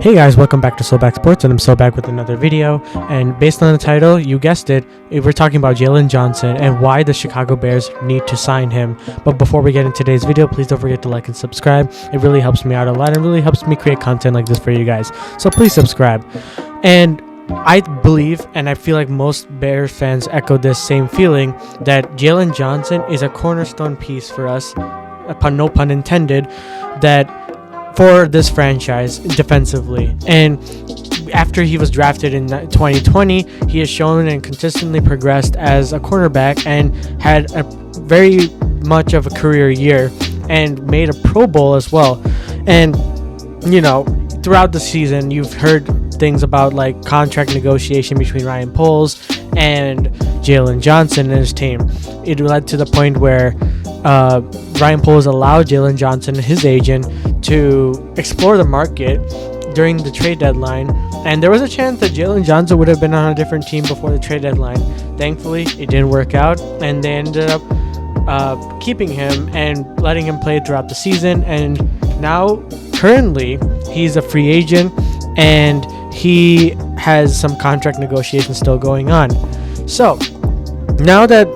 Hey guys, welcome back to Back Sports, and I'm so back with another video. And based on the title, you guessed it, we're talking about JAYLON Johnson and why the Chicago Bears need to sign him. But before we get into today's video, please don't forget to like and subscribe. It really helps me out a lot and really helps me create content like this for you guys. So please subscribe. And I believe, and I feel like most Bears fans echo this same feeling, that JAYLON Johnson is a cornerstone piece for us, no pun intended, that for this franchise defensively. And after he was drafted in 2020, he has shown and consistently progressed as a cornerback and had a very much of a career year and made a Pro Bowl as well. And you know, throughout the season, you've heard things about like contract negotiation between Ryan Poles and JAYLON Johnson and his team. It led to the point where Ryan Poles allowed JAYLON Johnson, his agent, to explore the market during the trade deadline, and there was a chance that JAYLON Johnson would have been on a different team before the trade deadline. Thankfully, it didn't work out, and they ended up keeping him and letting him play throughout the season. And now, currently, he's a free agent, and he has some contract negotiations still going on. So, now that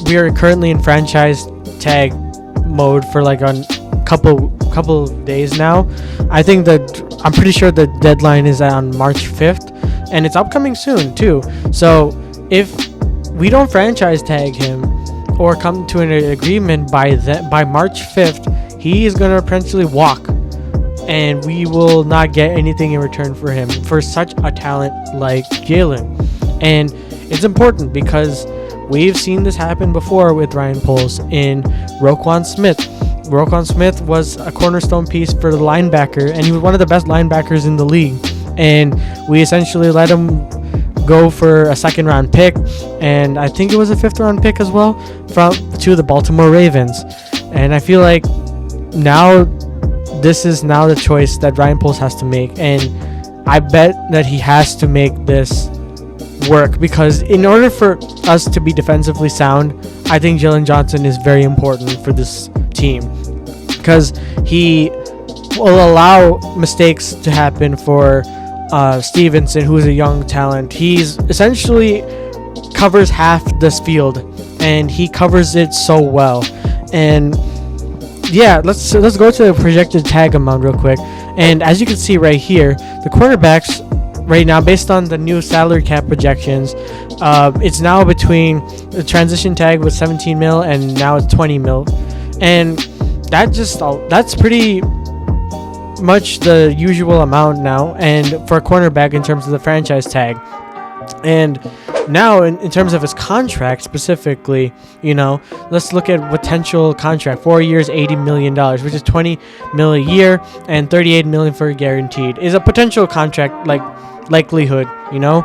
we are currently in franchise tag mode for like a couple of days now, I think that I'm pretty sure the deadline is on March 5th, and it's upcoming soon too. So if we don't franchise tag him or come to an agreement by March 5th, he is going to potentially walk, and we will not get anything in return for him for such a talent like JAYLON. And it's important because we've seen this happen before with Ryan Poles in Roquan Smith. Roquan Smith was a cornerstone piece for the linebacker, and he was one of the best linebackers in the league. And we essentially let him go for a second-round pick, and I think it was a fifth-round pick as well, to the Baltimore Ravens. And I feel like now this is now the choice that Ryan Poles has to make, and I bet that he has to make this work, because in order for us to be defensively sound, I think JAYLON Johnson is very important for this team, because he will allow mistakes to happen for Stevenson, who is a young talent. He's essentially covers half this field, and he covers it so well. And yeah, let's go to the projected tag amount real quick. And as you can see right here, the quarterbacks right now, based on the new salary cap projections, it's now between the transition tag with 17 mil and now it's 20 mil, and that's pretty much the usual amount now, and for a cornerback in terms of the franchise tag. And now in terms of his contract specifically, you know, let's look at potential contract. 4 years, $80 million, which is 20 mil a year, and 38 million for guaranteed is a potential contract likelihood, you know.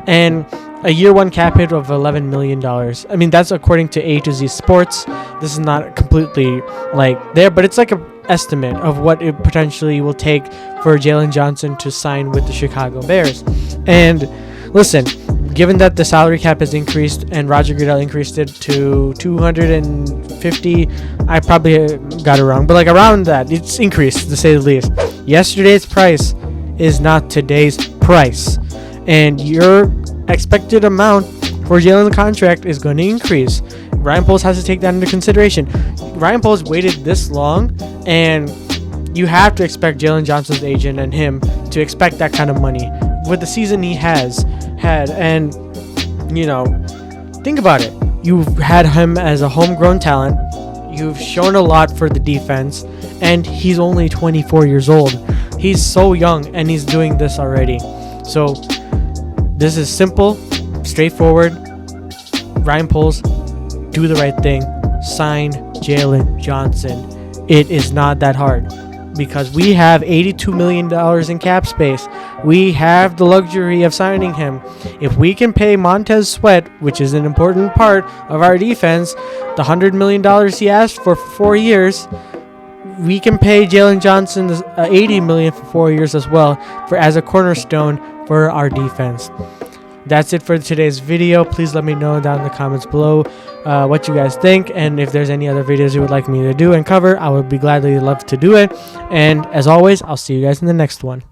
And a year one cap hit of $11 million. I mean, that's according to A to Z Sports. This is not completely like there, but it's like an estimate of what it potentially will take for JAYLON Johnson to sign with the Chicago Bears. And listen, given that the salary cap has increased and Roger Goodell increased it to 250, I probably got it wrong, but like around that, it's increased to say the least. Yesterday's price is not today's price, and your expected amount for JAYLON's contract is going to increase. Ryan Poles has to take that into consideration. Ryan Poles waited this long, and you have to expect JAYLON Johnson's agent and him to expect that kind of money with the season he has had. And you know, think about it. You've had him as a homegrown talent. You've shown a lot for the defense, and he's only 24 years old. He's so young, and he's doing this already. So this is simple, straightforward. Ryan Poles, do the right thing. Sign JAYLON Johnson. It is not that hard, because we have $82 million in cap space. We have the luxury of signing him. If we can pay Montez Sweat, which is an important part of our defense, the $100 million he asked for 4 years, we can pay JAYLON Johnson $80 million for 4 years as well, as a cornerstone for our defense. That's it for today's video. Please let me know down in the comments below what you guys think, and if there's any other videos you would like me to do and cover, I would be gladly love to do it. And as always, I'll see you guys in the next one.